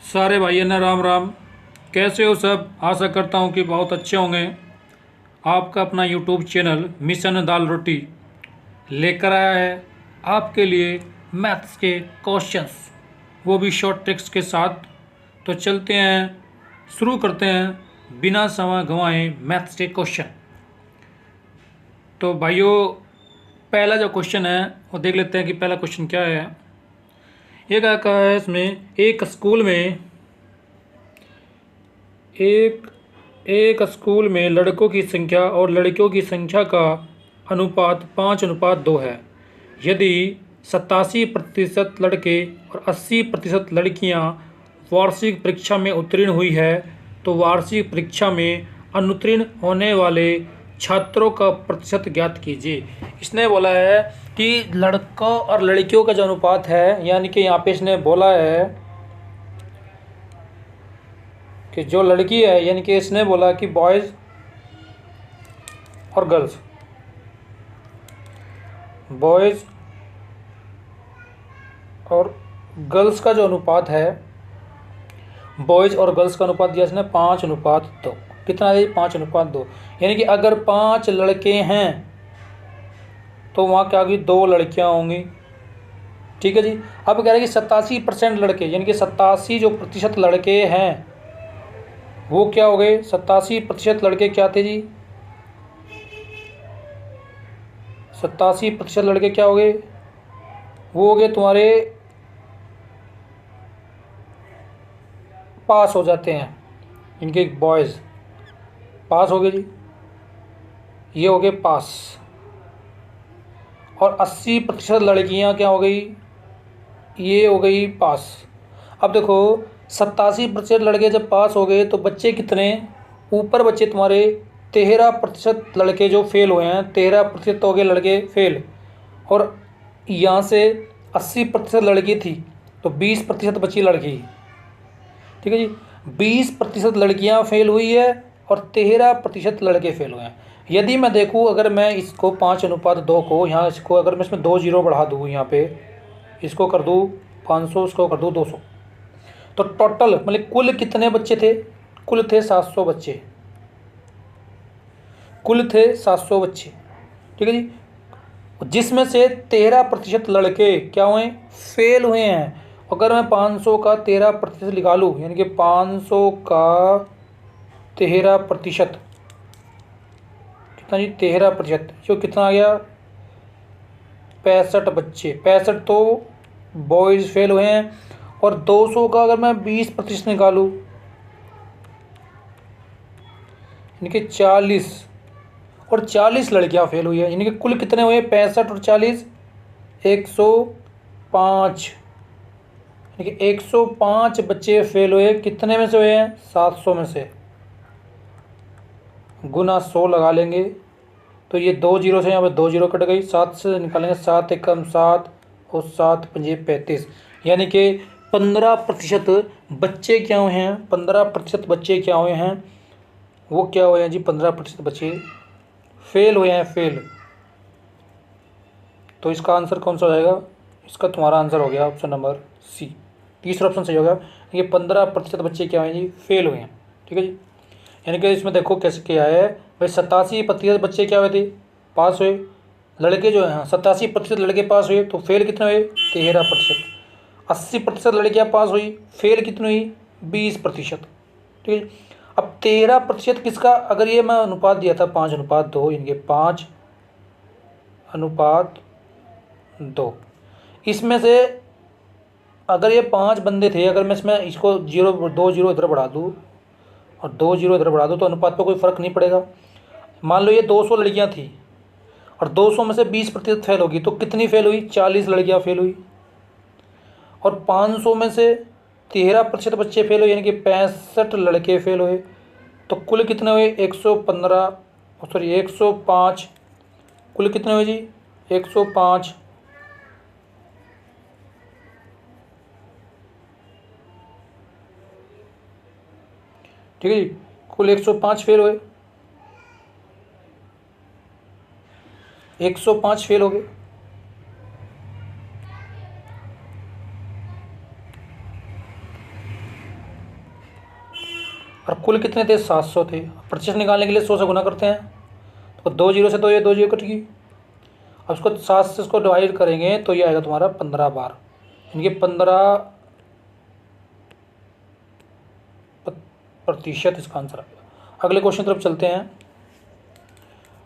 सारे भाइयों ने राम राम। कैसे हो सब? आशा करता हूँ कि बहुत अच्छे होंगे। आपका अपना यूट्यूब चैनल मिशन दाल रोटी लेकर आया है आपके लिए मैथ्स के क्वेश्चंस, वो भी शॉर्ट ट्रिक्स के साथ। तो चलते हैं, शुरू करते हैं बिना समय गंवाए मैथ्स के क्वेश्चन। तो भाइयों, पहला जो क्वेश्चन है वो देख लेते हैं कि पहला क्वेश्चन क्या है। ये क्या कहा है इसमें, एक स्कूल में एक एक स्कूल में लड़कों की संख्या और लड़कियों की संख्या का अनुपात 5:2 है। यदि 87% लड़के और 80% लड़कियां वार्षिक परीक्षा में उत्तीर्ण हुई है तो वार्षिक परीक्षा में अनुत्तीर्ण होने वाले छात्रों का प्रतिशत ज्ञात कीजिए। इसने बोला है कि लड़कों और लड़कियों का जो अनुपात है, यानी कि यहाँ पे इसने बोला है कि जो लड़की है, यानी कि इसने बोला कि बॉयज़ और गर्ल्स का जो अनुपात है, बॉयज़ और गर्ल्स का अनुपात दिया इसने 5:2। कितना है? 5:2। यानी कि अगर 5 लड़के हैं तो वहाँ क्या होगी? 2 लड़कियाँ होंगी। ठीक है जी। अब कह रहे हैं कि 87% लड़के, यानी कि 87 जो प्रतिशत लड़के हैं वो क्या हो गए? 87% लड़के क्या थे जी? 87% लड़के क्या हो गए? वो हो गए तुम्हारे पास हो जाते हैं, इनके बॉयज़ पास हो गए जी, ये हो गए पास। और 80% लड़कियां क्या हो गई? ये हो गई पास। अब देखो, 87% लड़के जब पास हो गए तो बच्चे कितने? ऊपर बच्चे तुम्हारे 13% लड़के जो फेल हुए हैं, 13% हो गए लड़के फेल। और यहाँ से 80% लड़की थी तो 20% बची लड़की। ठीक है जी। 20% लड़कियां फेल हुई है और 13% लड़के फेल हुए हैं। यदि मैं देखूँ, अगर मैं इसको 5:2 को यहाँ, इसको अगर मैं इसमें 2 जीरो बढ़ा दूँ, यहाँ पे इसको कर दूँ 500, इसको कर दूँ 200, तो टोटल मतलब कुल कितने बच्चे थे? कुल थे 700 बच्चे। कुल थे 700 बच्चे। ठीक है जी। जिसमें से 13% लड़के क्या हुए? फेल हुए हैं। अगर मैं 500 का 13% निकालूँ, यानी कि 500 का 13%, कितना जी? 13%, जो कितना आ गया? 65 बच्चे। 65 तो बॉयज़ फेल हुए हैं। और 200 का अगर मैं 20% निकालूँ, यानी कि 40, और 40 लड़कियां फेल हुई है, यानी कि कुल कितने हुए? 65 और 40, 105। यानी कि 105 बच्चे फेल हुए। कितने में से हुए हैं? 700 में से। गुना 100 लगा लेंगे तो ये 2 जीरो से यहाँ पे 2 जीरो कट गई। 7 से निकालेंगे, 7 एकम 7 और 7 पंजे 35, यानी कि 15% बच्चे क्या हुए हैं? 15% बच्चे क्या हुए हैं? वो क्या हुए हैं जी? 15% बच्चे फेल हुए हैं, फेल। तो इसका आंसर कौन सा हो जाएगा? इसका तुम्हारा आंसर हो गया ऑप्शन नंबर सी, तीसरा ऑप्शन सही होगा। ये 15% बच्चे क्या हुए जी? फेल हुए हैं। ठीक है जी। यानी कि इसमें देखो कैसे क्या है भाई, 87% बच्चे क्या हुए थे? पास हुए। लड़के जो हैं, 87% लड़के पास हुए तो फेल कितने हुए? 13%। 80% लड़कियाँ पास हुई, फेल कितनी हुई? 20%। ठीक है। अब 13% किसका? अगर ये मैं अनुपात दिया था 5:2, यानी कि 5:2, इसमें से अगर ये 5 बंदे थे, अगर मैं इसमें इसको 2 जीरो इधर बढ़ा दूँ और 2 जीरो इधर बढ़ा दूँ तो अनुपात पर कोई फ़र्क नहीं पड़ेगा। मान लो ये 200 लड़कियां थी और 200 में से 20% फेल होगी तो कितनी फेल हुई? 40 लड़कियां फेल हुई। और 500 में से 13% बच्चे फेल हुए, यानी कि 65 लड़के फेल हुए। तो कुल कितने हुए? 115, सॉरी 105। कुल कितने हुए जी? 105। ठीक है जी। कुल 105 फेल हुए, 105 फेल हो गए। और कुल कितने थे 700 थे। 25 निकालने के लिए 100 से गुना करते हैं, तो 2 जीरो से तो ये 2 जीरो कट गई। अब उसको 7 से इसको डिवाइड करेंगे तो ये आएगा तुम्हारा 15 बार, यानी कि 15% इसका आंसर आएगा। अगले क्वेश्चन की तरफ चलते हैं।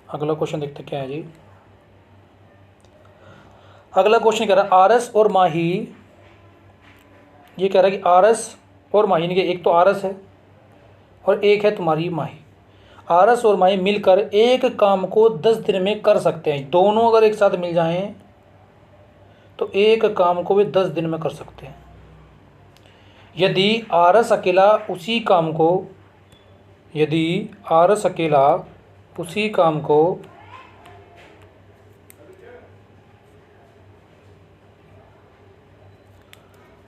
अगला क्वेश्चन देखते क्या है जी। अगला क्वेश्चन कह रहा है आरस और माही, ये कह रहा है कि आरस और माही, यानी कि एक तो आरस है और एक है तुम्हारी माही। आरस और माही मिलकर एक काम को 10 दिन में कर सकते हैं। दोनों अगर एक साथ मिल जाएं तो एक काम को वे 10 दिन में कर सकते हैं। यदि आरस अकेला उसी काम को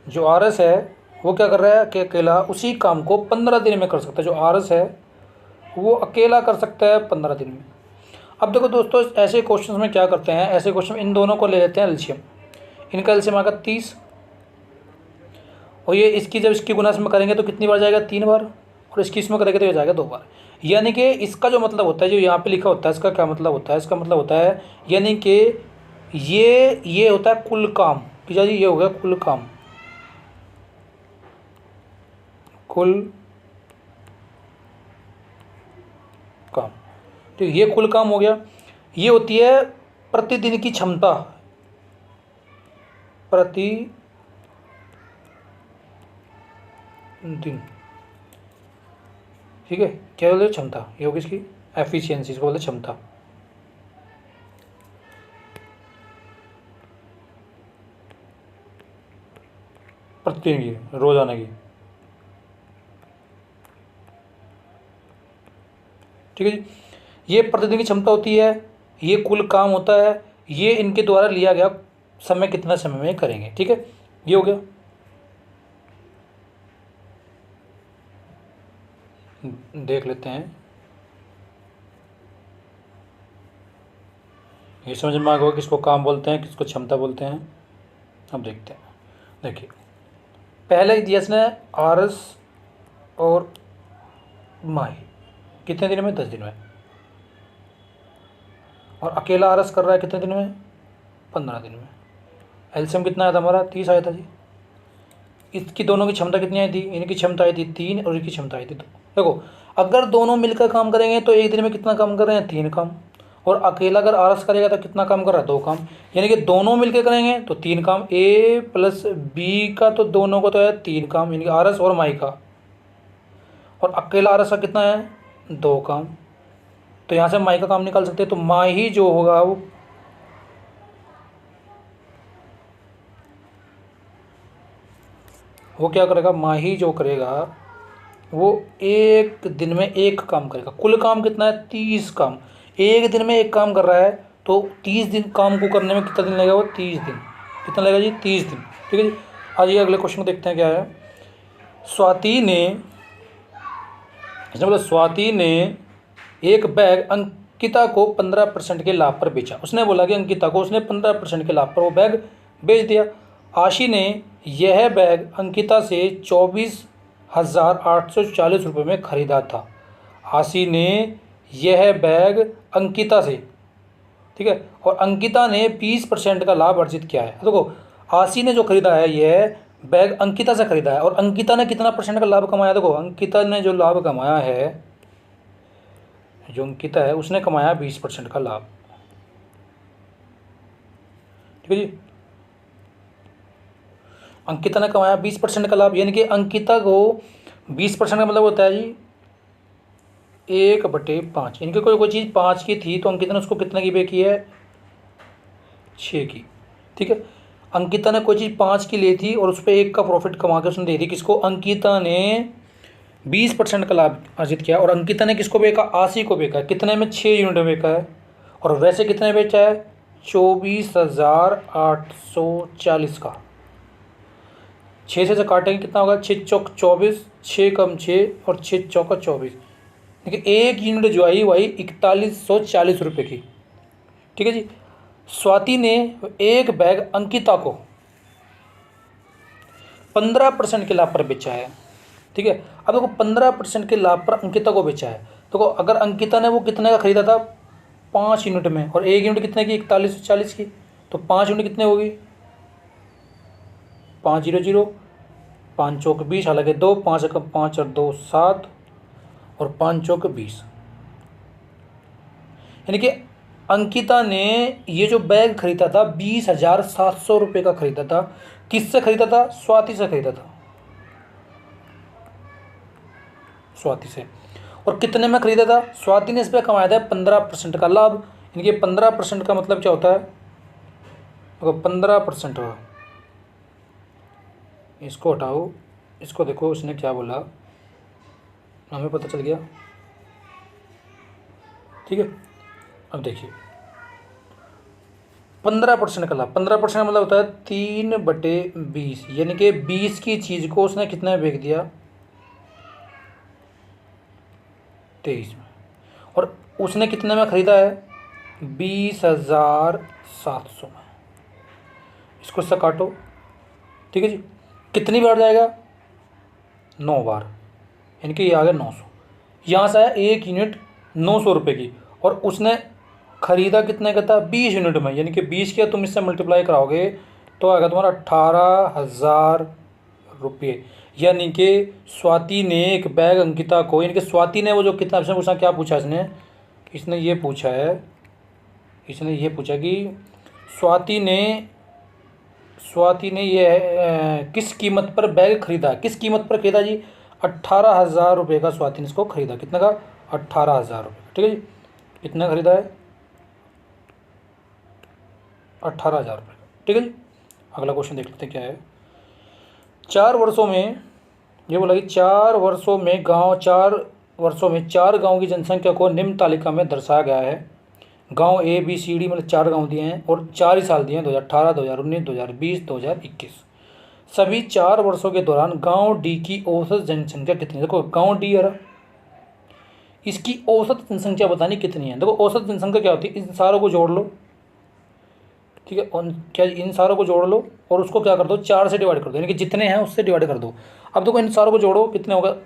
जो आरस है वो क्या कर रहा है कि अकेला उसी काम को 15 दिन में कर सकता है। जो आरस है वो अकेला कर सकता है 15 दिन में। अब देखो दोस्तों, ऐसे क्वेश्चंस में क्या करते हैं, ऐसे क्वेश्चन इन दोनों को ले लेते हैं एलसीएम। इनका एलसीएम आएगा 30, और ये इसकी जब इसकी गुना इसमें करेंगे तो कितनी बार जाएगा 3 बार, और इसकी इसमें करेंगे तो ये जाएगा 2 बार। यानी कि इसका जो मतलब होता है, जो यहाँ पे लिखा होता है, इसका क्या मतलब होता है, इसका मतलब होता है यानी कि ये होता है कुल काम कि जी ये हो गया कुल काम, तो ये कुल काम हो गया। ये होती है प्रतिदिन की क्षमता, प्रतिदिन, ठीक है। क्या बोलते हैं क्षमता, ये होगी इसकी एफिशिएंसी, इसको बोलते हैं क्षमता। प्रतिदिन की, रोजाना की, ठीक है जी। ये प्रतिदिन की क्षमता होती है, ये कुल काम होता है, ये इनके द्वारा लिया गया समय कितना समय में करेंगे, ठीक है। ये हो गया। देख लेते हैं, ये समझ में आ गया किसको काम बोलते हैं, किसको क्षमता बोलते हैं। अब देखते हैं। देखिए पहले दिया इसने आरस और माही कितने दिन में, 10 दिन में, और अकेला आरस कर रहा है कितने दिन में, 15 दिन में। एलसीएम कितना आया था हमारा, 30 आया था जी। इसकी दोनों की क्षमता कितनी आई थी, इनकी क्षमता आई थी 3 और इनकी क्षमता आई थी 2। देखो अगर दोनों मिलकर काम करेंगे तो एक दिन में कितना काम कर रहे हैं, 3 काम, और अकेला अगर आरस करेगा तो कितना काम कर रहा है, 2 काम। यानी कि दोनों मिलकर करेंगे तो 3 काम, ए प्लस बी का तो दोनों को तो है 3 काम, यानी कि आरस और माई का, और अकेला आरस का कितना है, 2 काम। तो यहाँ से माई का काम निकाल सकते हैं। तो माही जो होगा वो क्या करेगा, माही जो करेगा वो एक दिन में 1 काम करेगा। कुल काम कितना है, 30 काम। एक दिन में 1 काम कर रहा है तो 30 दिन काम को करने में कितना दिन लगेगा, वो 30 दिन। कितना लगेगा जी, 30 दिन, ठीक है जी। आज ये अगले क्वेश्चन को देखते हैं क्या है। स्वाति ने एक बैग अंकिता को 15% के लाभ पर बेचा। उसने बोला कि अंकिता को उसने 15% के लाभ पर वो बैग बेच दिया। आशी ने यह बैग अंकिता से 24,840 रुपये में खरीदा था। आशी ने यह बैग अंकिता से, ठीक है, और अंकिता ने 20% का लाभ अर्जित किया है। देखो आशी ने जो खरीदा है यह बैग अंकिता से खरीदा है, और अंकिता ने कितना % का लाभ कमाया। देखो अंकिता ने जो लाभ कमाया है, जो अंकिता है उसने कमाया 20% का लाभ, ठीक है जी। अंकिता ने कमाया 20% का लाभ, यानी कि अंकिता को 20% का मतलब होता है जी 1/5। यानी कि कोई चीज़ 5 की थी तो अंकिता ने उसको कितने की बेची है, 6 की, ठीक है। अंकिता ने कोई चीज़ 5 की ली थी और उस पर 1 का प्रॉफिट कमा के उसने दे दी किसको, अंकिता ने 20% का लाभ अर्जित किया। और अंकिता ने किसको बेचा, आशी को बेचा। कितने में, 6 यूनिट में बेचा है। और वैसे कितने बेचा है, 24,840 का। 6 से काटेंगे कितना होगा, 6 चौक 24, 6 कम 6 और 6 चौका 24। देखिए 1 यूनिट जो आई वही 4140 रुपये की, ठीक है जी। स्वाति ने एक बैग अंकिता को 15% के लाभ पर बेचा है। ठीक है। अब देखो 15% के लाभ पर अंकिता को बेचा है। देखो अगर अंकिता ने वो कितने का खरीदा था, 5 यूनिट में, और 1 यूनिट कितने की, 4140 की, तो 5 यूनिट कितने होगी, 500, 5 चौक 20, हालांकि 2, 5 का 5 और 2 7, और 5 चौक 20, यानी कि अंकिता ने ये जो बैग खरीदा था 20,700 रुपये का खरीदा था। किससे खरीदा था, स्वाति से खरीदा था, स्वाति से। और कितने में खरीदा था, स्वाति ने इस पर कमाया था 15% का लाभ। यानी कि 15% का मतलब क्या होता है, देखो 15% हो, इसको हटाओ, इसको देखो उसने क्या बोला, हमें पता चल गया, ठीक है। अब देखिए 15% का लाभ, 15% मतलब होता है 3/20, यानी कि 20 की चीज़ को उसने कितने में बेच दिया, 23 में। और उसने कितने में खरीदा है, 20,700 में। इसको इससे काटो, ठीक है जी। कितनी बार जाएगा, 9 बार, यानी कि ये आ गया 900। यहाँ से आया 1 यूनिट 900 रुपये की, और उसने खरीदा कितने का था, 20 यूनिट में, यानी कि 20 किया तुम इससे मल्टीप्लाई कराओगे तो आएगा तुम्हारा 18,000 रुपये। यानी कि स्वाति ने एक बैग अंकिता को, यानी कि स्वाति ने वो जो कितना इसने पूछा, क्या पूछा इसने, इसने ये पूछा है, इसने ये पूछा कि स्वाति ने ये किस कीमत पर बैग खरीदा, किस कीमत पर खरीदा जी, 18,000 रुपये का स्वाति ने इसको खरीदा। कितने का, 18,000 रुपये, ठीक है जी। कितना खरीदा है, 18,000 रुपये, ठीक है जी। अगला क्वेश्चन देख लेते हैं क्या है। 4 वर्षों में, ये बोला कि 4 वर्षों में 4 गाँव की जनसंख्या को निम्न तालिका में दर्शाया गया है। गांव ए बी सी डी मतलब 4 गांव दिए हैं, और 4 ही साल दिए हैं, 2018, 2019, 2020, 2021। सभी 4 वर्षों के दौरान गांव डी की औसत जनसंख्या कितनी है। देखो गांव डी है, इसकी औसत जनसंख्या बतानी कितनी है। देखो औसत जनसंख्या क्या होती है, इन सारों को जोड़ लो, ठीक है, और क्या इन सारों को जोड़ लो और उसको क्या कर दो, 4 से डिवाइड कर दो, यानी कि जितने हैं उससे डिवाइड कर दो। अब देखो इन सारों को जोड़ो, कितने होगा,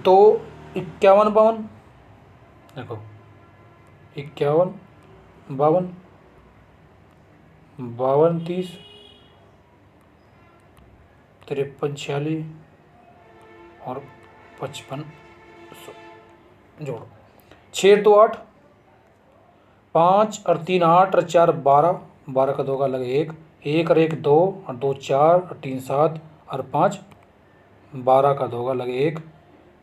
2, 51, 52, देखो 51, 52, 52, 30, 53, 46 और 55 जोड़ो, 6 2 8, 5 और 3 8 और 4 12, 12 का 2 का अलग 1, 1 और 1 2 और 2 4 और 3 7 और 5, 12 का 2 का अलग 1,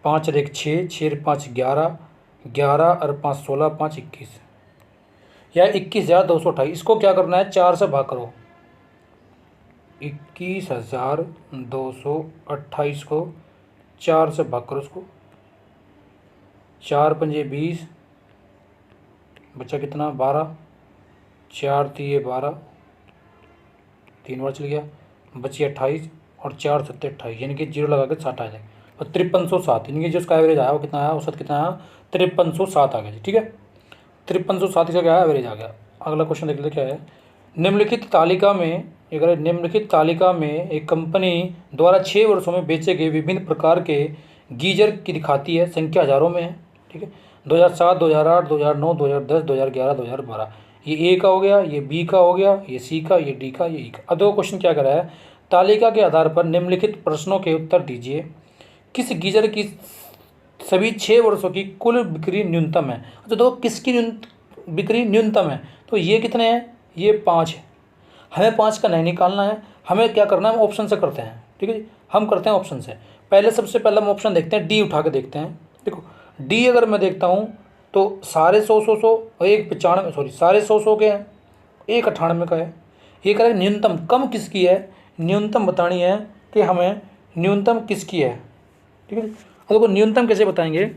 5 और 1 6, 6 और 5 11, 11 और 5 16, 5 21, या 21,228। इसको क्या करना है, 4 से भाग करो, 21,228 को 4 से भाग करो, उसको 4 पंजे 20, बच्चा कितना 12, 4 तिये 12, 3 बार चल गया, बची 28, और 4 सत्ते 28, यानी कि 0 लगा के 60 आ जाए, और 5307, यानी कि जो उसका एवरेज आया वो कितना आया, औसत कितना आया, 5307 आ गया जी, ठीक है। 5307 का क्या है, एवरेज आ गया। अगला क्वेश्चन देख लेते क्या है। निम्नलिखित तालिका में, अगर निम्नलिखित तालिका में एक कंपनी द्वारा 6 वर्षों में बेचे गए विभिन्न प्रकार के गीजर की दिखाती है, संख्या हज़ारों में है, ठीक है। 2007, 2008, 2009, 2010, 2011, 2012। ये ए का हो गया, ये बी का हो गया, ये सी का, ये डी का, ये ई का। अब दो क्वेश्चन क्या कर रहा है, तालिका के आधार पर निम्नलिखित प्रश्नों के उत्तर दीजिए। किस गीजर की सभी 6 वर्षों की कुल बिक्री न्यूनतम है। तो देखो किसकी बिक्री न्यूनतम है, तो ये कितने हैं, ये 5 है। हमें 5 का नहीं निकालना है, हमें क्या करना है, हम ऑप्शन से करते हैं, ठीक है जी। हम करते हैं ऑप्शन से, पहले सबसे पहले हम ऑप्शन देखते हैं, डी उठा के देखते हैं। देखो डी अगर मैं देखता हूँ तो सारे 100 और एक 95, सॉरी सारे 100 के हैं, एक 98 का है। ये कह रहा है न्यूनतम कम किसकी है, न्यूनतम बतानी है कि हमें न्यूनतम किसकी है, ठीक है। अब देखो न्यूनतम कैसे बताएंगे,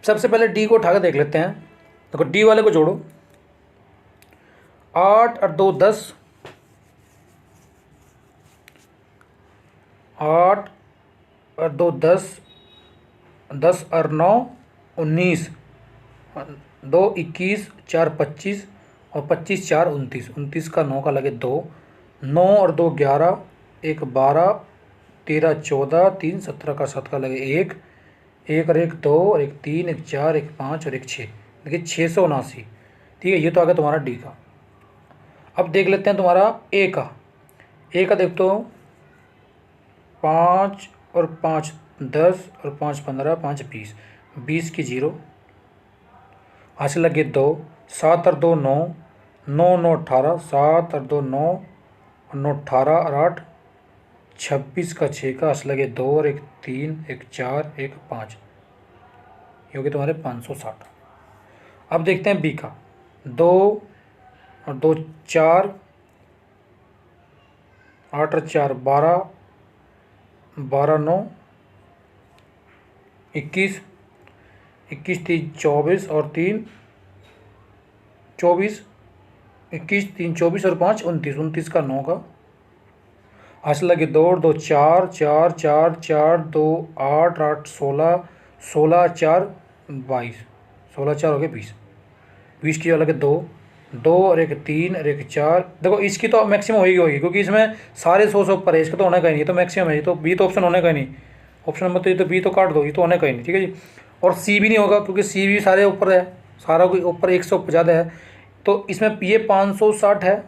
सबसे पहले डी को उठा के देख लेते हैं। देखो डी वाले को जोड़ो, 8 और 2 10, 8 और 2 10, 10 और 9 19, 2 21, 4 25 और 25 4 29, 29 का 9 का लगे 2, 9 और 2 11, एक 12, 13, 14, 3, 17 का 7 का लगे एक, एक और एक 2 और एक 3, एक 4, एक 5 और एक 6, देखिए 679। ठीक है, ये तो आ गया तुम्हारा डी का। अब देख लेते हैं तुम्हारा ए का। ए का देख तो 5 और 5 10 और 5 15, 5 20, 20 की 0, हासिल लगे 2, 7 और 2 9, 9 9 18, 7 और 2 9 और 9 18 और 8 26 का 6 का, हासिल लगे 2 और एक 3, एक 4, एक 5, ये हो गए तुम्हारे 560। अब देखते हैं बी का। 2 और 2 4, 8 और 4 12, 12 9 21, 21 3 24 और 3 24, 21 3 24 और 5 29, 29 का 9 का, हासिल लगे 2 और 2 4, 4 4 4 2 8 8 16, 16 4 22, 16 4 हो गए 20, 20 की लगे 2, 2 और एक 3 और एक 4। देखो इसकी तो मैक्सिमम होगी क्योंकि इसमें सारे 100 ऊपर है, इसका तो होने का ही नहीं, तो मैक्सिमम है, ये तो बी तो ऑप्शन होने का ही नहीं, ऑप्शन नंबर तो ये तो बी तो काट दो, ये तो होने का ही नहीं। ठीक है जी, और सी भी नहीं होगा क्योंकि सी भी सारे ऊपर है, सारा कोई ऊपर 150 है, तो इसमें ये 560 है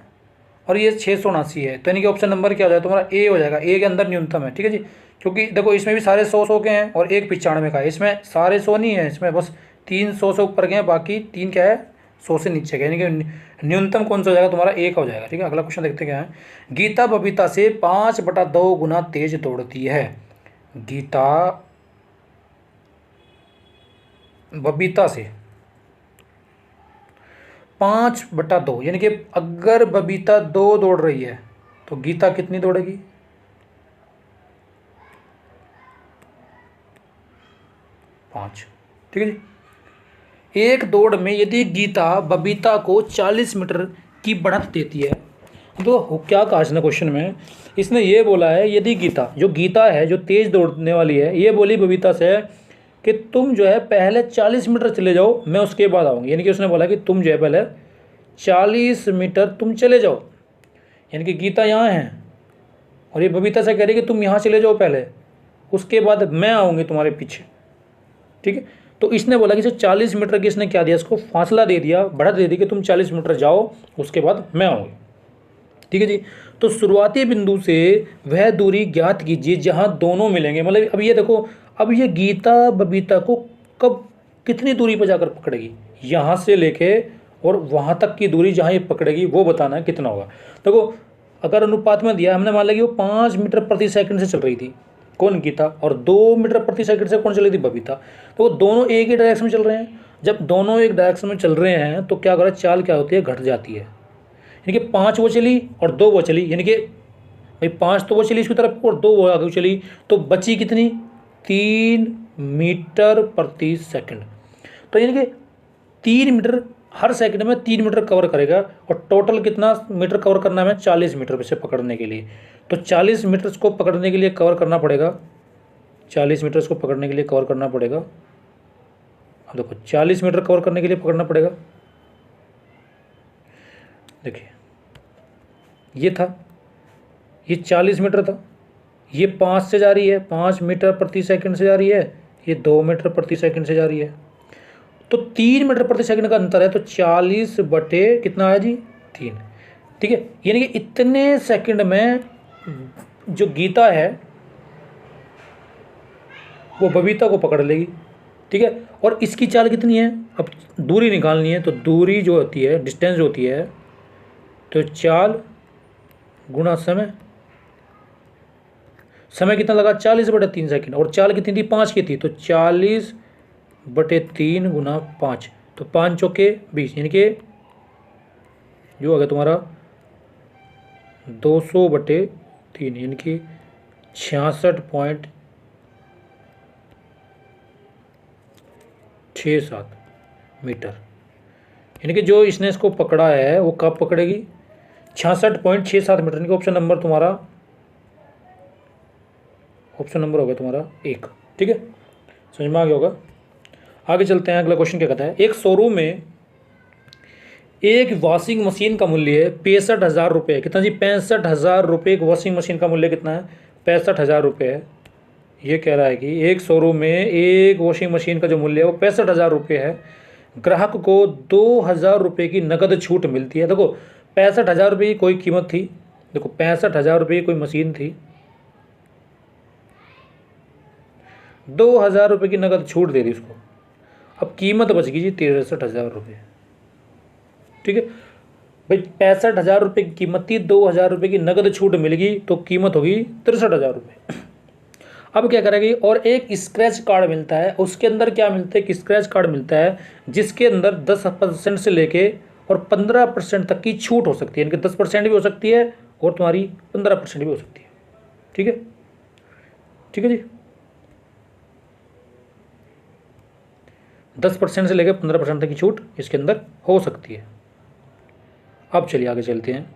और ये 679 है, तो यानी कि ऑप्शन नंबर क्या हो जाएगा तुम्हारा ए हो जाएगा, ए के अंदर न्यूनतम है। ठीक है जी, क्योंकि देखो इसमें भी सारे 100 के हैं और एक 95 का है, इसमें सारे 100 नहीं है, इसमें बस 3 100 से ऊपर के हैं, बाकी 3 क्या है 100 से नीचे का, यानी कि न्यूनतम कौन सा हो जाएगा तुम्हारा, ए का हो जाएगा। ठीक है, अगला क्वेश्चन देखते क्या है। गीता बबीता से 5/2 गुना तेज दौड़ती है। गीता बबीता से 5/2, यानी कि अगर बबीता 2 दौड़ रही है तो गीता कितनी दौड़ेगी, 5। ठीक है जी, एक दौड़ में यदि गीता बबीता को 40 मीटर की बढ़त देती है, तो क्या कहा इसने क्वेश्चन में, इसने ये बोला है यदि गीता, जो गीता है जो तेज दौड़ने वाली है, ये बोली बबीता से कि तुम जो है पहले 40 मीटर चले जाओ, मैं उसके बाद आऊँगी, यानी कि उसने बोला कि तुम जो है पहले 40 मीटर तुम चले जाओ, यानी कि गीता यहाँ है और ये बबीता से कह रही है कि तुम यहाँ चले जाओ पहले, उसके बाद मैं आऊँगी तुम्हारे पीछे। ठीक है, तो इसने बोला कि 40 मीटर की इसने क्या दिया, इसको फासला दे दिया, बढ़त दे दी कि तुम 40 मीटर जाओ, उसके बाद मैं आऊँगी। ठीक है जी, तो शुरुआती बिंदु से वह दूरी ज्ञात कीजिए जहाँ दोनों मिलेंगे। मतलब अब ये देखो, अब ये गीता बबीता को कब कितनी दूरी पर जाकर पकड़ेगी, यहाँ से लेके और वहाँ तक की दूरी जहाँ ये पकड़ेगी वो बताना है कितना होगा। देखो अगर अनुपात में दिया हमने, मान लिया कि वो 5 मीटर प्रति सेकंड से चल रही थी कौन, गीता, और 2 मीटर प्रति सेकंड से कौन चल रही थी, बबीता, तो वो दोनों एक ही डायरेक्शन में चल रहे हैं। जब दोनों एक डायरेक्शन में चल रहे हैं तो क्या करा, चाल क्या होती है, घट जाती है, यानी कि 5 वो चली और 2 वो चली, यानी कि भाई 5 तो वो चली इसकी तरफ और 2 वो आगे चली, तो बची कितनी, 3 मीटर प्रति सेकंड। तो यानी कि 3 मीटर हर सेकंड में 3 मीटर कवर करेगा, और टोटल कितना मीटर कवर करना है, 40 मीटर से पकड़ने के लिए। तो 40 मीटर को पकड़ने के लिए कवर करना पड़ेगा, 40 मीटर को पकड़ने के लिए कवर करना पड़ेगा। अब देखो 40 मीटर कवर करने के लिए पकड़ना पड़ेगा, देखिए ये था, ये 40 मीटर था, ये 5 से जा रही है, 5 मीटर प्रति सेकंड से जा रही है, ये 2 मीटर प्रति सेकंड से जा रही है, तो 3 मीटर प्रति सेकंड का अंतर है, तो 40 बटे कितना आया जी, 3। ठीक है, यानी कि इतने सेकंड में जो गीता है वो बबीता को पकड़ लेगी। ठीक है, और इसकी चाल कितनी है, अब दूरी निकालनी है, तो दूरी जो होती है, डिस्टेंस जो होती है, तो चाल गुणा समय, समय कितना लगा, 40/3 सेकंड, और चाल कितनी थी, 5 की थी, तो 40/3 गुना 5, तो 5 चौके 20, यानी कि जो आ गया तुम्हारा 200/3, यानी कि 66.67 मीटर, यानी कि जो इसने इसको पकड़ा है वो कब पकड़ेगी, 66.67 मीटर, यानी कि ऑप्शन नंबर तुम्हारा, ऑप्शन नंबर होगा तुम्हारा 1। ठीक है, समझ में आ गया होगा। आगे चलते हैं, अगला क्वेश्चन क्या कहता है। एक शोरूम में एक वॉशिंग मशीन का मूल्य है 65,000 रुपये। कितना जी? 65,000 रुपये। एक वॉशिंग मशीन का मूल्य कितना है? 65,000 रुपये है। ये कह रहा है कि एक शोरूम में एक वॉशिंग मशीन का जो मूल्य है वो 65,000 रुपये है। ग्राहक को 2,000 रुपये की नकद छूट मिलती है। देखो 65,000 रुपये की कोई कीमत थी, देखो 65,000 रुपये की कोई मशीन थी, 2,000 रुपये की नकद छूट दे दी उसको। अब कीमत बच गई जी 63,000 रुपये। ठीक है भाई, 65,000 रुपये की कीमत थी, 2,000 रुपये की नकद छूट मिल गई तो कीमत होगी 63,000 रुपये। अब क्या करेगी? और एक स्क्रैच कार्ड मिलता है। उसके अंदर क्या मिलता है? कि स्क्रैच कार्ड मिलता है जिसके अंदर 10% से लेके और 15% तक की छूट हो सकती है। यानी कि 10% भी हो सकती है और तुम्हारी 15% भी हो सकती है। ठीक है, ठीक है जी। 10% से लेकर 15% तक की छूट इसके अंदर हो सकती है। अब चलिए आगे चलते हैं।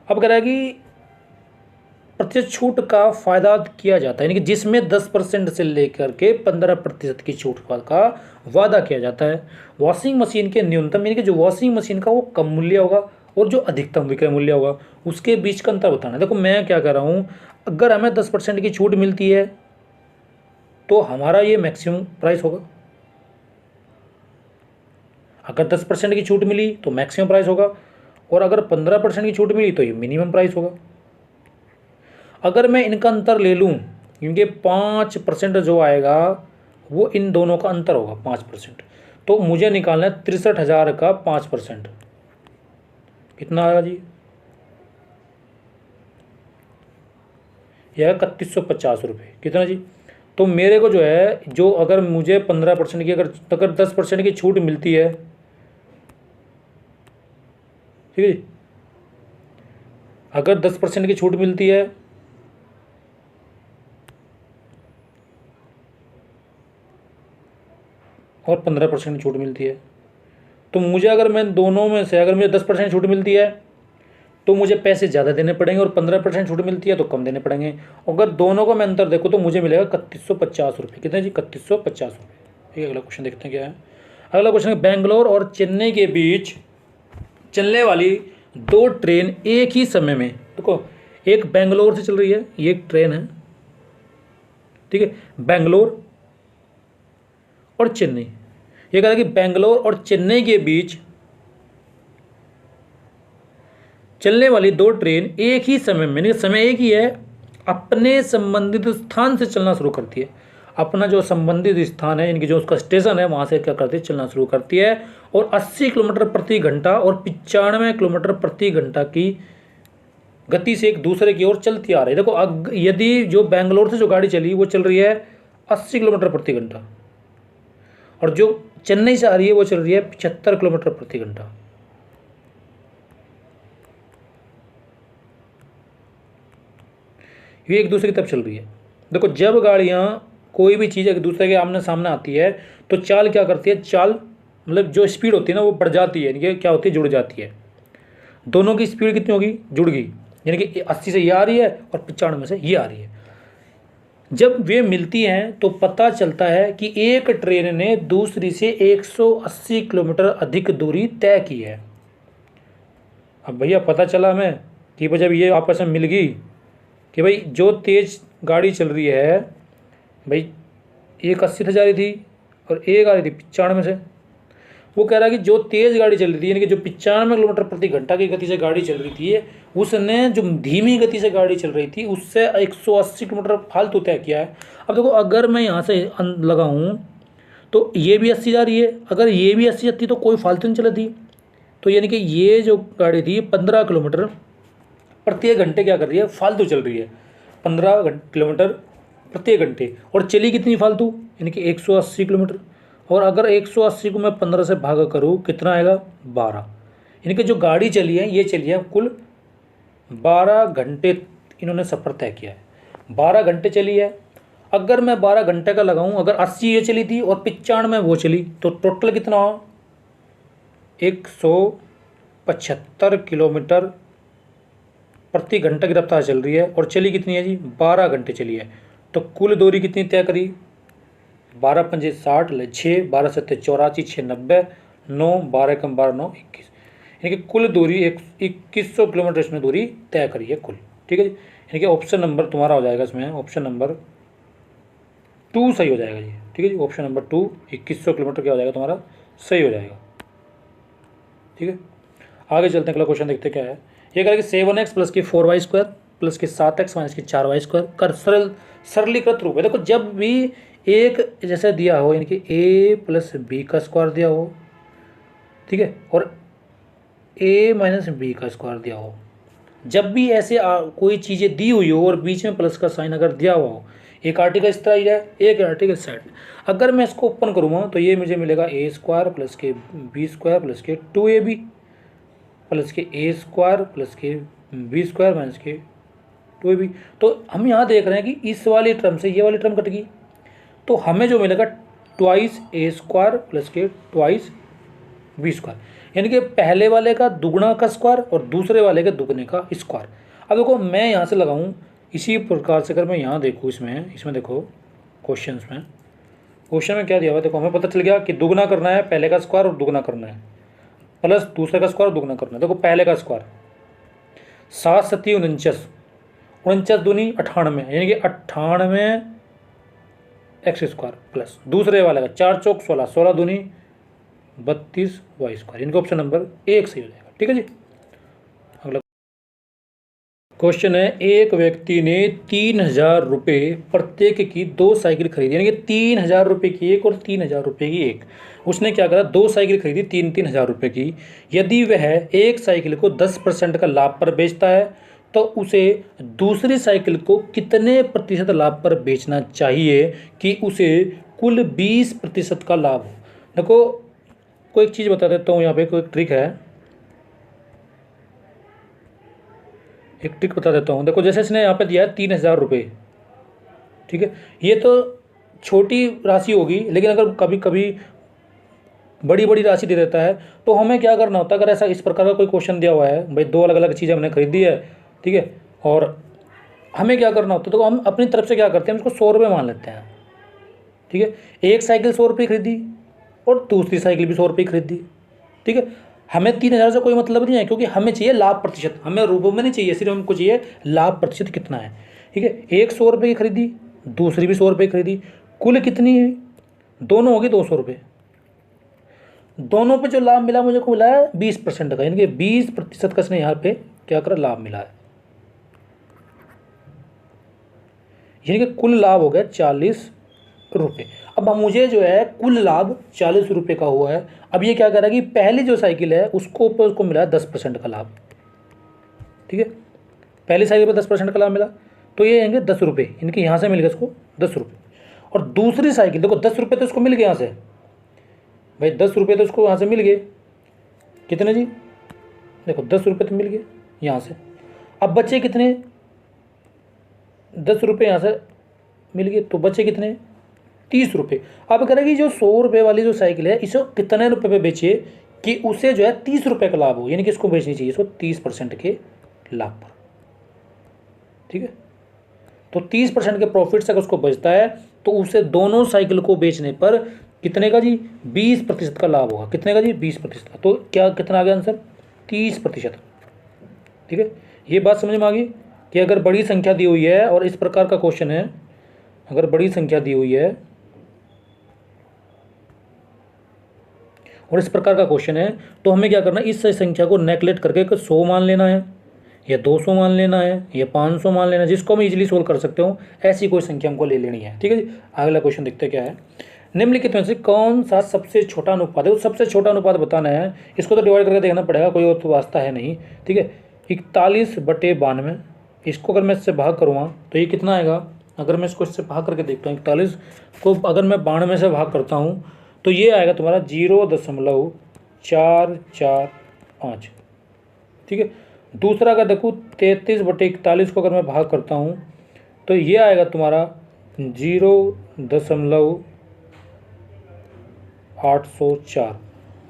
अब कह रहा है कि प्रत्यक्ष छूट का फायदा किया जाता है, यानी कि जिसमें 10% से लेकर के 15% की छूट का वादा किया जाता है। वॉशिंग मशीन के न्यूनतम, यानी कि जो वॉशिंग मशीन का वो कम मूल्य होगा और जो अधिकतम विक्रय मूल्य होगा उसके बीच का अंतर बताना है। देखो मैं क्या कह रहा हूँ, अगर हमें 10% की छूट मिलती है तो हमारा ये मैक्सिमम प्राइस होगा। अगर 10% की छूट मिली तो मैक्सिमम प्राइस होगा, और अगर 15% की छूट मिली तो ये मिनिमम प्राइस होगा। अगर मैं इनका अंतर ले लूँ, क्योंकि 5% जो आएगा वो इन दोनों का अंतर होगा 5%, तो मुझे निकालना है 63,000 का 5%। कितना आएगा जी? यह 3,150 रुपये। कितना जी? तो मेरे को जो है, जो अगर मुझे 15% की, अगर 10% की छूट मिलती है, ठीक है जी, अगर 10% की छूट मिलती है और 15% की छूट मिलती है, तो मुझे, अगर मैं दोनों में से, अगर मुझे 10% छूट मिलती है तो मुझे पैसे ज़्यादा देने पड़ेंगे, और 15% छूट मिलती है तो कम देने पड़ेंगे। अगर दोनों का मैं अंतर देखूँ तो मुझे मिलेगा 3,150 रुपये। कितने जी? 3,150 रुपये। ठीक है, अगला क्वेश्चन देखते हैं क्या है। अगला क्वेश्चन है, बेंगलोर और चेन्नई के बीच चलने वाली दो ट्रेन एक ही समय में, देखो एक बेंगलोर से चल रही है, ये एक ट्रेन है, ठीक है, बेंगलोर और चेन्नई। ये कह रहा है कि बेंगलोर और चेन्नई के बीच चलने वाली दो ट्रेन एक ही समय में, समय एक ही है, अपने संबंधित स्थान से चलना शुरू करती है। अपना जो संबंधित स्थान है, इनकी जो उसका स्टेशन है, वहाँ से क्या करती है? चलना शुरू करती है, और 80 किलोमीटर प्रति घंटा और 95 किलोमीटर प्रति घंटा की गति से एक दूसरे की ओर चलती आ रही है। देखो यदि जो बेंगलोर से जो गाड़ी चली वो चल रही है 80 किलोमीटर प्रति घंटा, और जो चेन्नई से आ रही है वो चल रही है 75 किलोमीटर प्रति घंटा। ये एक दूसरे की तरफ चल रही है। देखो जब गाड़ियाँ, कोई भी चीज़ एक दूसरे के आमने सामने आती है तो चाल क्या करती है? चाल मतलब जो स्पीड होती है ना वो बढ़ जाती है, यानी कि क्या होती है? जुड़ जाती है। दोनों की स्पीड कितनी होगी? जुड़ गई, यानी कि 80 से ये आ रही है और 95 से ये आ रही है। जब वे मिलती हैं तो पता चलता है कि एक ट्रेन ने दूसरी से 180 किलोमीटर अधिक दूरी तय की है। अब भैया पता चला हमें कि जब ये आपस में मिल गई कि भाई जो तेज़ गाड़ी चल रही है, भाई एक 80 से जा रही थी और एक आ रही थी 95 से। वो कह रहा है कि जो तेज़ गाड़ी चल रही थी, यानी कि जो 95 किलोमीटर प्रति घंटा की गति से गाड़ी चल रही थी, उसने जो धीमी गति से गाड़ी चल रही थी उससे 180 किलोमीटर फालतू तय किया है। अब देखो अगर मैं यहाँ से लगाऊँ तो ये भी 80 जा रही है, अगर ये भी 80 जाती तो कोई फालतू नहीं चलती। तो यानी कि ये जो गाड़ी थी 15 किलोमीटर प्रत्येक घंटे क्या कर रही है? फालतू चल रही है, 15 किलोमीटर प्रत्येक घंटे, और चली कितनी फालतू? यानी कि 180 किलोमीटर। और अगर 180 को मैं 15 से भागा करूँ कितना आएगा? 12। यानी कि जो गाड़ी चली है ये चली है कुल 12 घंटे, इन्होंने सफ़र तय किया है, 12 घंटे चली है। अगर मैं 12 घंटे का लगाऊं, अगर 80 ये चली थी और 95 वो चली, तो टोटल कितना हो? 175 किलोमीटर प्रति घंटा की रफ्तार चल रही है, और चली कितनी है जी? 12 घंटे चली है। तो कुल दूरी कितनी तय करी? 12 पंजे 60, 6, 12 सत्ते 84, 6 90, 9 12 कम 12 9 21, यानी कि कुल दूरी 2100 किलोमीटर इसने दूरी तय करी है कुल। ठीक है जी, यानी कि ऑप्शन नंबर तुम्हारा हो जाएगा इसमें, ऑप्शन नंबर 2 सही हो जाएगा जी। ठीक है जी, ऑप्शन नंबर 2 2100 किलोमीटर क्या हो जाएगा तुम्हारा, सही हो जाएगा। ठीक है, आगे चलते हैं, अगला क्वेश्चन देखते क्या है। ये करेगा 7x प्लस की 4y² प्लस की 7x माइनस की 4y² कर सरलीकृत रूप है। देखो जब भी एक जैसे दिया हो, यानी कि a प्लस बी का स्क्वायर दिया हो, ठीक है, और a माइनस बी का स्क्वायर दिया हो, जब भी ऐसे कोई चीज़ें दी हुई हो और बीच में प्लस का साइन अगर दिया हुआ हो, एक आर्टिकल इस तरह ही है, एक आर्टिकल साइड, अगर मैं इसको ओपन करूँगा तो ये मुझे मिलेगा a² प्लस के b² प्लस के 2ab प्लस के a² प्लस के b² माइनस के 2ab। तो हम यहाँ देख रहे हैं कि इस वाली टर्म से ये वाली टर्म कट गई, तो हमें जो मिलेगा ट्वाइस a² प्लस के ट्वाइस b², यानी कि पहले वाले का दुगना का स्क्वायर और दूसरे वाले के दुगने का स्क्वायर। अब देखो मैं यहाँ से लगाऊँ इसी प्रकार से, अगर मैं यहाँ देखूँ इसमें देखो क्वेश्चन में क्या दिया हुआ है, देखो हमें पता चल गया कि दुगना करना है पहले का स्क्वायर और दुगना करना है, प्लस दूसरे का स्क्वायर और दुगना करना है। देखो पहले का स्क्वायर 7 7 49, 49 दूनी 98, यानी कि 98 x² प्लस दूसरे वाले का 4 चौक 16, 16 दूनी 32 y², इनका ऑप्शन नंबर 1 सही हो जाएगा। ठीक है जी, अगला क्वेश्चन है, एक व्यक्ति ने 3000 रुपये प्रत्येक की 2 साइकिल खरीदी, यानी कि 3000 रुपये की एक और 3000 रुपये की एक। उसने क्या करा, 2 साइकिल खरीदी 3-3 हज़ार रुपये की। यदि वह एक साइकिल को 10% का लाभ पर बेचता है तो उसे दूसरी साइकिल को कितने प्रतिशत लाभ पर बेचना चाहिए कि उसे कुल 20% का लाभ हो। देखो कोई एक चीज़ बता देता हूँ, यहाँ पे कोई ट्रिक है, एक ट्रिक बता देता हूँ। देखो जैसे इसने यहाँ पे दिया है 3000 रुपये, ठीक है, ये तो छोटी राशि होगी, लेकिन अगर कभी कभी बड़ी बड़ी राशि दे देता है तो हमें क्या करना होता है, अगर ऐसा इस प्रकार का कोई क्वेश्चन दिया हुआ है, भाई 2 अलग अलग चीज़ें हमने खरीदी है, ठीक है, और हमें क्या करना होता है, तो हम अपनी तरफ से क्या करते हैं, हम इसको 100 रुपये मान लेते हैं। ठीक है, एक साइकिल 100 रुपये खरीदी और दूसरी साइकिल भी 100 रुपये खरीदी। ठीक है, हमें 3000 से कोई मतलब नहीं है, क्योंकि हमें चाहिए लाभ प्रतिशत, हमें रुपये में नहीं चाहिए, सिर्फ हमको चाहिए लाभ प्रतिशत कितना है। ठीक है, एक 100 रुपये की खरीदी, दूसरी भी 100 रुपये की खरीदी, कुल कितनी है, दोनों होगी 200 रुपये। दोनों पे जो लाभ मिला मुझे को मिला है 20% का, यानी कि 20% का इसने यहाँ पे क्या करा, लाभ मिला है, यानी कि कुल लाभ हो गया 40 रुपये। अब मुझे जो है कुल लाभ 40 रुपये का हुआ है। अब ये क्या करा कि पहली जो साइकिल है उसको मिला 10% का लाभ। ठीक है, पहली साइकिल पर 10% का लाभ मिला, तो ये आएंगे 10 रुपये, यानी कि यहाँ से मिल गया इसको 10 रुपये। और दूसरी साइकिल देखो 10 रुपये तो इसको मिल गए यहाँ से, भाई 10 रुपये तो इसको यहाँ से मिल गए, कितने जी, देखो 10 रुपये तो मिल गए यहाँ से। अब बचे कितने, 10 रुपये यहाँ से मिल गए, तो बचे कितने, 30 रुपये। अब करेगी जो 100 रुपये वाली जो साइकिल है, इसे कितने रुपये पे बेचे कि उसे जो है 30 रुपये का लाभ हो, यानी कि इसको बेचनी चाहिए इसको 30% के लाभ पर। ठीक है, तो 30% के प्रॉफिट से अगर उसको बचता है तो उसे दोनों साइकिल को बेचने पर कितने का जी, 20% का लाभ होगा। कितने का जी, 20% का। तो क्या कितना आ गया आंसर, 30%। ठीक है, ये बात समझ में आ गई कि अगर बड़ी संख्या दी हुई है और इस प्रकार का क्वेश्चन है, अगर बड़ी संख्या दी हुई है और इस प्रकार का क्वेश्चन है तो हमें क्या करना है, इस संख्या को नेगलेक्ट करके 100 मान लेना है या 200 मान लेना है या 500 मान लेना है, जिसको हम इजीली सोल्व कर सकते हो, ऐसी कोई संख्या हमको ले लेनी है। ठीक है जी, अगला क्वेश्चन देखते हैं क्या है। निम्नलिखित में से कौन सा सबसे छोटा अनुपात है, तो सबसे छोटा अनुपात बताना है, इसको तो डिवाइड करके देखना पड़ेगा, कोई और तो वास्ता है नहीं। ठीक है, 41/92, इसको अगर मैं इससे भाग करूँगा तो ये कितना आएगा, अगर मैं इसको इससे भाग करके देखता हूँ, 41 को अगर मैं 92 से भाग करता हूँ तो ये आएगा तुम्हारा 0.445। ठीक है, दूसरा अगर देखूँ 33/41 को अगर मैं भाग करता हूँ तो ये आएगा तुम्हारा 0.804।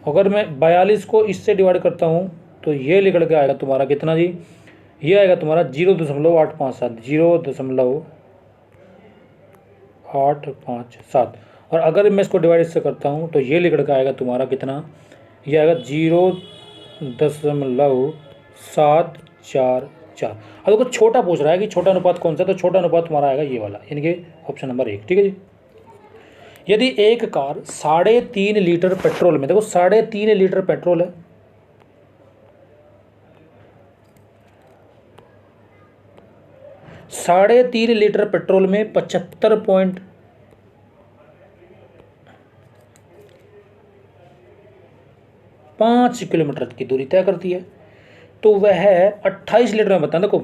अगर मैं 42 को इससे डिवाइड करता हूँ तो ये निकल के आएगा तुम्हारा कितना जी, ये आएगा तुम्हारा 0.857, 0.857। और अगर मैं इसको डिवाइड इससे करता हूँ तो ये निकल के आएगा तुम्हारा कितना, ये आएगा 0.744। अब देखो छोटा पूछ रहा है कि छोटा अनुपात कौन सा, तो छोटा अनुपात तुम्हारा आएगा ये वाला, यानी कि ऑप्शन नंबर 1। ठीक है जी। यदि एक कार 3.5 लीटर पेट्रोल में, देखो 3.5 लीटर पेट्रोल है, 3.5 लीटर पेट्रोल में 75.5 किलोमीटर की दूरी तय करती है, तो वह 28 लीटर में बताना। देखो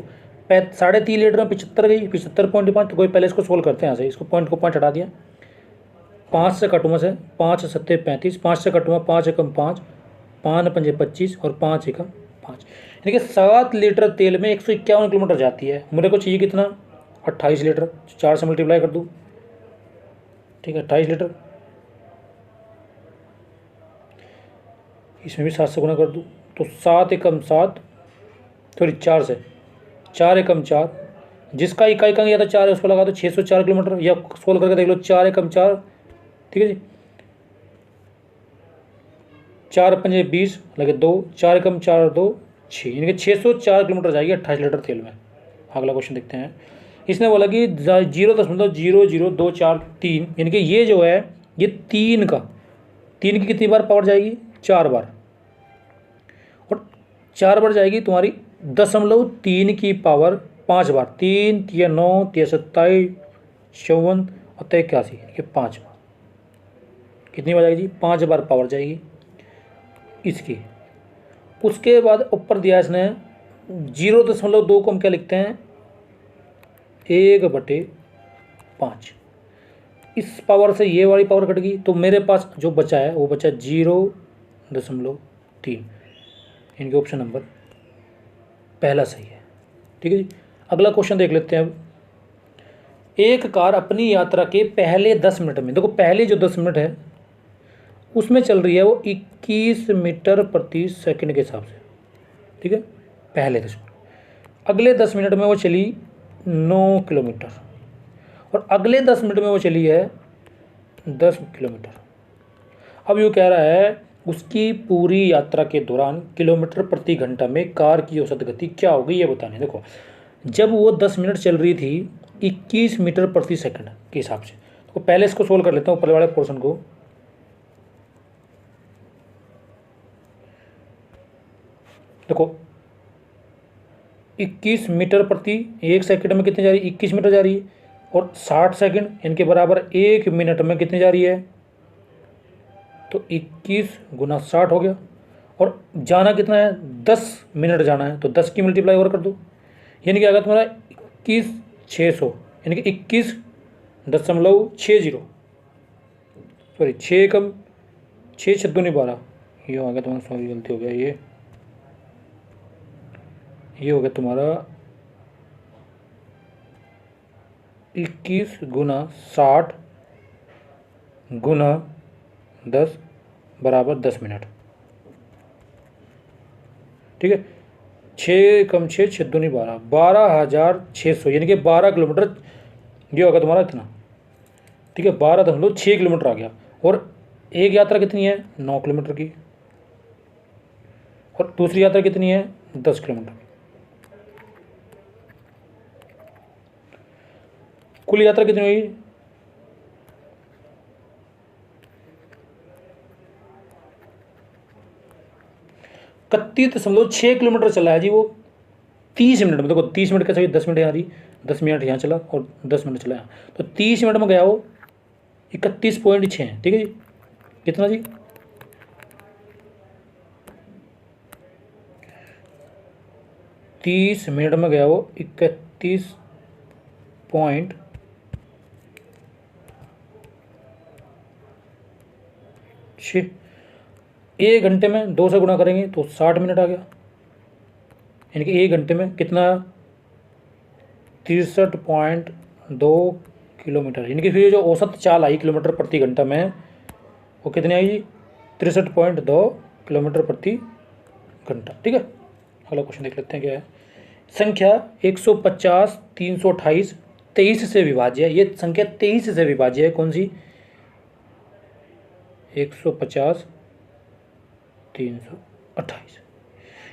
3.5 लीटर में 75 गई, 75.5, तो कोई पहले इसको सोल्व करते हैं। यहाँ से इसको पॉइंट हटा दिया, 5 से कटूंगा से, 5 सत्ते 35, 5 से कटूंगा, 5 एकम 5, 5 पंजे 25 और 5 एकम 5, यानी कि 7 लीटर तेल में 151 किलोमीटर जाती है। मेरे को चाहिए कितना, 28 लीटर। 4 से मल्टीप्लाई कर दूँ, ठीक है, 28 लीटर। इसमें भी 7 से गुना कर दूँ, तो 7 एकम 7, सॉरी 4 से, 4 एकम 4, जिसका इकाई का या तो 4 है उसको लगा दो 604 किलोमीटर, या सोल्व करके देख लो, 4 एकम 4, ठीक है जी, 4 पंजे 20 लगे 2, 4 एकम 4 2 6, यानी कि 604 किलोमीटर जाएगी 28 लीटर तेल में। अगला क्वेश्चन देखते हैं। इसने बोला कि 0.00243, यानी कि ये जो है ये 3 की कितनी बार पावर जाएगी, 4 बार, और 4 बार जाएगी तुम्हारी 0.3 की पावर 5 बार, 3 या 9 या 27 54 और 81, ये 5 बार कितनी बार जाएगी जी, 5 बार पावर जाएगी इसकी। उसके बाद ऊपर दिया इसने 0.2 को हम क्या लिखते हैं, 1/5। इस पावर से ये वाली पावर कट गई, तो मेरे पास जो बचा है वो बचा 0.3, इनके ऑप्शन नंबर पहला सही है। ठीक है जी। अगला क्वेश्चन देख लेते हैं अब। एक कार अपनी यात्रा के पहले 10 मिनट में, देखो पहले जो 10 मिनट है उसमें चल रही है वो 21 मीटर प्रति सेकंड के हिसाब से, ठीक है, पहले 10 मिनट। अगले 10 मिनट में वो चली 9 किलोमीटर, और अगले 10 मिनट में वो चली है 10 किलोमीटर। अब यूँ कह रहा है उसकी पूरी यात्रा के दौरान किलोमीटर प्रति घंटा में कार की औसत गति क्या होगी, ये बताने। देखो जब वो 10 मिनट चल रही थी 21 मीटर प्रति सेकंड के हिसाब से, तो पहले इसको सोल्व कर लेता हूँ, ऊपर वाले पोर्शन को। देखो 21 मीटर प्रति 1 सेकंड में कितनी जा रही है, 21 मीटर जा रही है, और 60 सेकंड इनके बराबर 1 मिनट में कितनी जा रही है, तो 21 गुना 60 हो गया। और जाना कितना है, 10 मिनट जाना है, तो 10 की मल्टीप्लाई और कर दो, यानी कि आएगा तुम्हारा 21,600, यानी कि 21.60, सॉरी 6 कम 6 छद्दू नहीं 12, ये आ गया तुम्हारा, सॉरी गलती हो गया, ये हो गया तुम्हारा 21 गुना 60 गुना 10 बराबर 10 मिनट, ठीक है। 6 कम 6 छद्दू नहीं 12, 12,600, यानी कि 12 किलोमीटर ये होगा तुम्हारा इतना, ठीक है, 12.6 किलोमीटर आ गया। और एक यात्रा कितनी है, 9 किलोमीटर की, और दूसरी यात्रा कितनी है, 10 किलोमीटर। कुल यात्रा कितनी हुई, 31.6 किलोमीटर चला है जी वो 30 मिनट में। देखो 30 मिनट कैसे, 10 मिनट यहाँ रही, 10 मिनट यहाँ चला और 10 मिनट चला यहाँ, तो 30 मिनट में गया वो 31.6, ठीक है जी। कितना जी, 30 मिनट में गया वो 31.6, 1 घंटे में 2 से गुना करेंगे तो 60 मिनट आ गया, यानी कि 1 घंटे में कितना, 63.2 किलोमीटर, यानी कि फिर जो औसत चाल आई किलोमीटर प्रति घंटा में वो कितनी आई जी, 63.2 किलोमीटर प्रति घंटा, ठीक है। अगला क्वेश्चन देख लेते हैं क्या है। संख्या 150 328 23 से विभाज्य है, ये संख्या 23 से विभाज्य है, कौन सी, 150 328।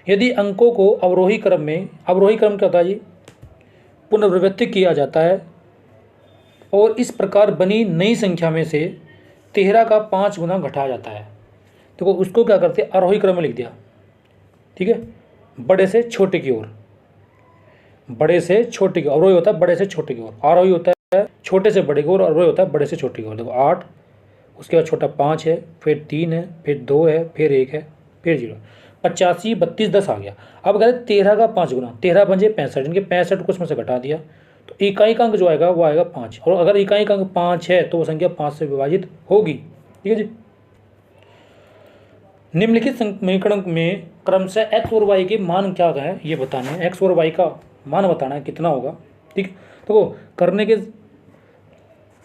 यदि अंकों को अवरोही क्रम क्या होता है जी, पुनरावृत्ति किया जाता है और इस प्रकार बनी नई संख्या में से 13 का 5 गुना घटाया जाता है, तो उसको क्या करते हैं, आरोही क्रम में लिख दिया। ठीक है, बड़े से छोटे की ओर, बड़े से छोटे की, अवरोही होता है बड़े से छोटे की ओर, आरोही होता है छोटे से बड़े की ओर, अवरोही होता है बड़े से छोटे की ओर। देखो 8, उसके बाद छोटा 5 है, फिर 3 है, फिर 2 है, फिर 1 है, फिर 0, 85, 32, 10 आ गया। अब कहते 13 का 5 गुना, 13 पंजे 65, इनके 65 को इसमें से घटा दिया तो इकाई का अंक जो आएगा वो आएगा 5, और अगर इकाई का अंक 5 है तो वो संख्या 5 से विभाजित होगी। ठीक है जी। निम्नलिखित समीकरण में क्रमशः x और y के मान क्या है ये बताना है, x और y का मान बताना है कितना होगा। ठीक, तो करने के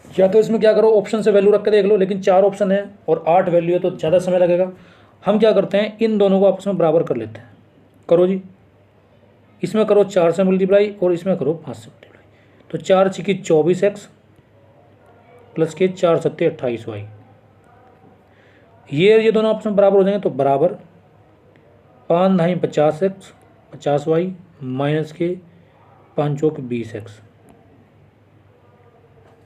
या तो इसमें क्या करो, ऑप्शन से वैल्यू रख के देख लो, लेकिन 4 ऑप्शन है और 8 वैल्यू है तो ज़्यादा समय लगेगा। हम क्या करते हैं, इन दोनों को आपस में बराबर कर लेते हैं। करो जी, इसमें करो 4 से मल्टीप्लाई और इसमें करो 5 से मल्टीप्लाई, तो 4 छिकी 24x प्लस के 4 सत्ते 28y, ये दोनों आपस में बराबर हो जाएंगे तो बराबर 5 9 50x 50y माइनस के 5 चौक 20x।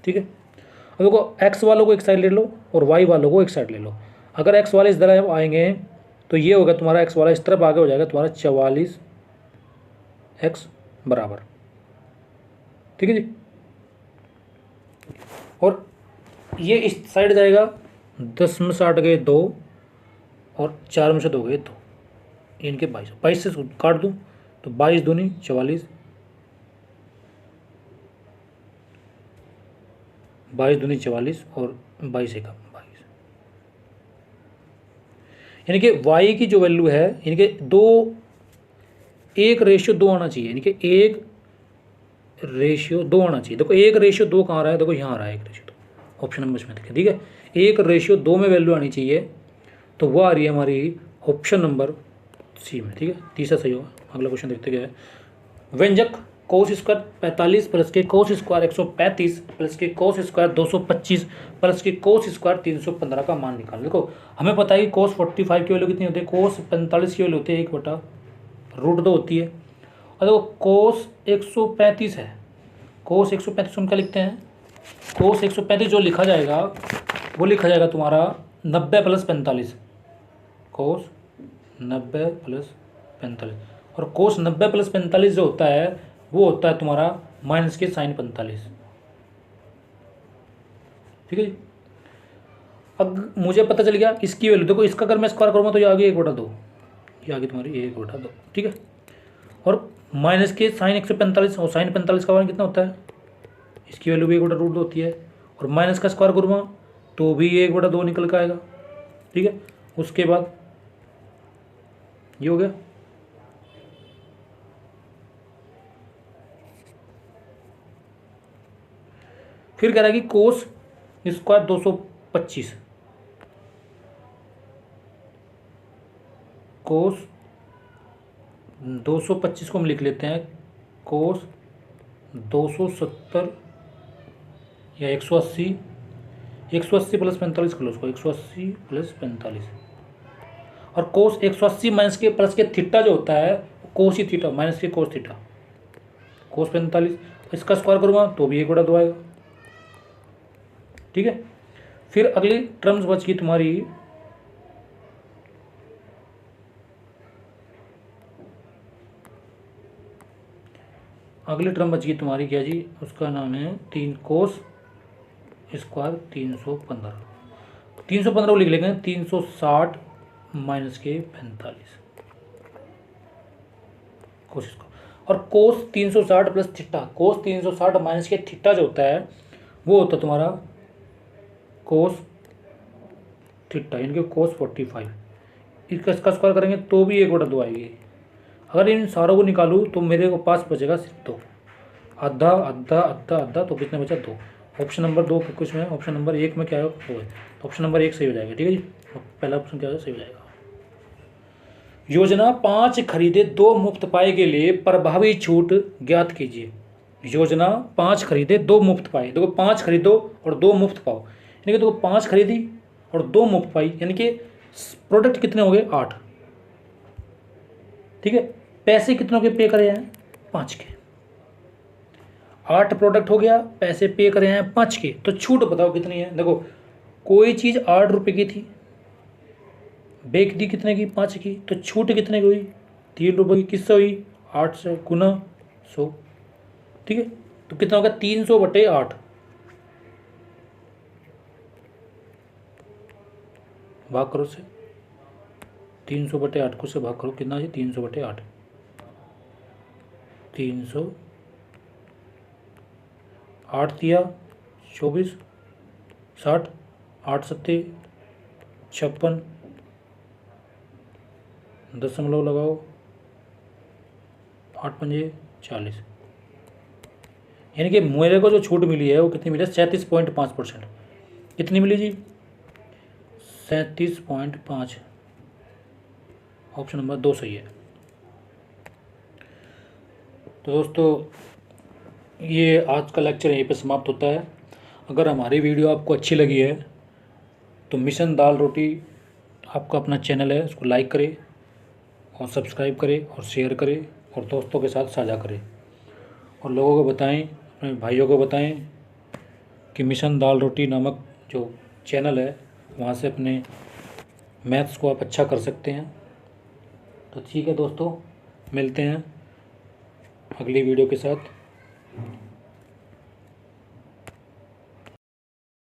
ठीक है, अब देखो x वालों को एक साइड ले लो और y वालों को एक साइड ले लो। अगर x वाले इस तरह आएंगे तो ये होगा तुम्हारा, x वाला इस तरफ आगे हो जाएगा तुम्हारा 44x बराबर। ठीक है जी, और ये इस साइड जाएगा, 10 में से 8 गए 2 और 4 में से 2 गए 2, इनके 22 से काट दूँ तो 22 दूनी 44, 22 दूनी 44 और 22 एक 22, यानी कि y की जो वैल्यू है, यानी कि 1:2 आना चाहिए, यानी कि 1:2 आना चाहिए। देखो 1:2 कहाँ आ रहा है, देखो यहाँ आ रहा है 1:2, ऑप्शन नंबर इसमें देखिए। ठीक है, 1:2 में वैल्यू आनी चाहिए तो वो आ रही है हमारी ऑप्शन नंबर सी में। ठीक है, तीसरा सही होगा। अगला क्वेश्चन देखते क्या है, व्यंजक कोस स्क्वायर 45 प्लस के कोस स्क्वायर 135 प्लस के कोस स्क्वायर 225 प्लस के कोस स्क्वायर 315 का मान निकाल। देखो हमें पता है कि कोस 45 की वैल्यू कितनी होती है, कोस 45 की वैल्यू होती है 1/√2 होती है। और देखो कोस 135 है, कोस 135 हम क्या लिखते हैं, कोस 135 जो लिखा जाएगा वो लिखा जाएगा तुम्हारा 90 + 45, कोस 90 + 45, और कोस 90 + 45 जो होता है वो होता है तुम्हारा माइनस के साइन 45। ठीक है जी, अब मुझे पता चल गया इसकी वैल्यू, देखो इसका अगर मैं स्क्वायर करूँगा तो ये आ गई 1/2, ये आ गई तुम्हारी 1/2। ठीक है, और माइनस के साइन 145 और साइन 45 का मान कितना होता है, इसकी वैल्यू भी 1/2 होती है, और माइनस का स्क्वायर करूँगा तो भी 1/2 निकल के आएगा। ठीक है, उसके बाद ये हो गया। फिर कह रहा है कि कोस स्क्वायर 225, कोस 225 को हम लिख लेते हैं कोस 270 या 180, 180 + 45 कर लो उसको, 180 + 45, और कोस 180 माइनस के प्लस के थीटा जो होता है कोस ही थीटा माइनस के कोस थीटा, कोस 45, इसका स्क्वायर करूँगा तो भी 1/2 आएगा। ठीक है, फिर अगली टर्म्स बच गई तुम्हारी क्या जी, उसका नाम है 3 कोस स्क्वायर 315, 315 को लिख लेंगे 360 माइनस के 45 कोस स्क्वायर, और कोस 360 प्लस थीटा, कोस 360 माइनस के थीटा जो होता है वो होता है तुम्हारा कोस थीटा, यानी कि कोस 45, इसका स्क्वायर करेंगे तो भी 1/2 आएगी। अगर इन सारों को निकालूँ तो मेरे को पास बचेगा सिर्फ 2, आधा आधा आधा आधा, तो कितने बचा 2। ऑप्शन नंबर 2 कुछ में, ऑप्शन नंबर 1 में क्या है 2 है, तो ऑप्शन नंबर 1 सही हो जाएगा। ठीक है जी, पहला ऑप्शन क्या है सही हो जाएगा। योजना 5 खरीदे 2 मुफ्त पाए के लिए प्रभावी छूट ज्ञात कीजिए। योजना 5 खरीदे 2 मुफ्त पाए, देखो 5 खरीदो और 2 मुफ्त पाओ, यानी कि देखो 5 खरीदी और 2 मुफ्त पाई, यानी कि प्रोडक्ट कितने हो गए 8, ठीक है। पैसे कितनों के पे करे हैं? 5 के। 8 प्रोडक्ट हो गया, पैसे पे करे हैं 5 के, तो छूट बताओ कितनी है? देखो कोई चीज़ 8 रुपये की थी, बेच दी कितने की? 5 की, तो छूट कितने की हुई? 3 रुपये की। किससे हुई? 8 से गुना 100। ठीक है, तो कितना होगा? 300/8। भाग करो से 300/8 को से भाग करो, कितना है? 300/8। 300, 8 दिया 24, 60, 8 सत्ते 56, दशमलव लगाओ, 8 पंजे 40। यानी कि मेरे को जो छूट मिली है वो कितनी मिली है? 37.5%। कितनी मिली जी? 37.5। ऑप्शन नंबर 2 सही है। तो दोस्तों ये आज का लेक्चर यहीं पे समाप्त होता है। अगर हमारी वीडियो आपको अच्छी लगी है तो मिशन दाल रोटी आपका अपना चैनल है, उसको लाइक करें और सब्सक्राइब करें और शेयर करें और दोस्तों के साथ साझा करें और लोगों को बताएं, अपने भाइयों को बताएं कि मिशन दाल रोटी नामक जो चैनल है वहाँ से अपने मैथ्स को आप अच्छा कर सकते हैं। तो ठीक है दोस्तों, मिलते हैं अगली वीडियो के साथ।